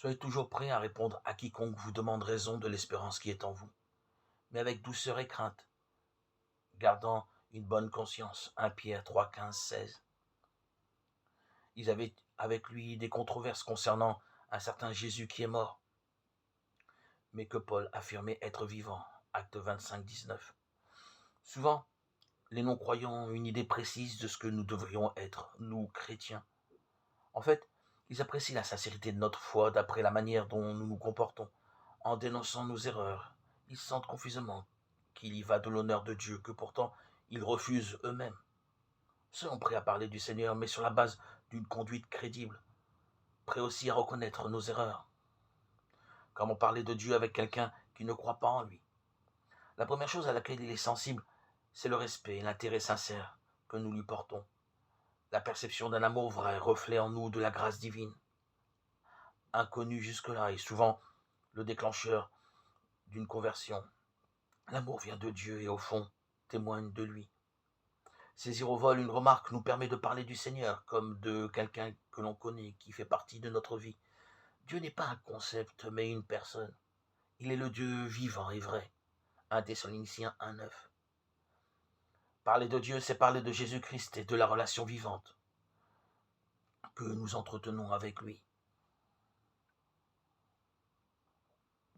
Soyez toujours prêts à répondre à quiconque vous demande raison de l'espérance qui est en vous, mais avec douceur et crainte, gardant une bonne conscience. 1 Pierre 3, 15, 16. Ils avaient avec lui des controverses concernant un certain Jésus qui est mort, mais que Paul affirmait être vivant. Acte 25, 19. Souvent, les non-croyants ont une idée précise de ce que nous devrions être, nous, chrétiens. En fait, ils apprécient la sincérité de notre foi d'après la manière dont nous nous comportons. En dénonçant nos erreurs, ils sentent confusément qu'il y va de l'honneur de Dieu, que pourtant ils refusent eux-mêmes. Soyons prêts à parler du Seigneur, mais sur la base d'une conduite crédible, prêts aussi à reconnaître nos erreurs. Comment parler de Dieu avec quelqu'un qui ne croit pas en lui? La première chose à laquelle il est sensible, c'est le respect et l'intérêt sincère que nous lui portons. La perception d'un amour vrai, reflet en nous de la grâce divine. Inconnu jusque-là et souvent le déclencheur d'une conversion. L'amour vient de Dieu et au fond témoigne de lui. Saisir au vol une remarque nous permet de parler du Seigneur comme de quelqu'un que l'on connaît, qui fait partie de notre vie. Dieu n'est pas un concept, mais une personne. Il est le Dieu vivant et vrai. 1 Thessaloniciens 1,9. Parler de Dieu, c'est parler de Jésus-Christ et de la relation vivante que nous entretenons avec lui.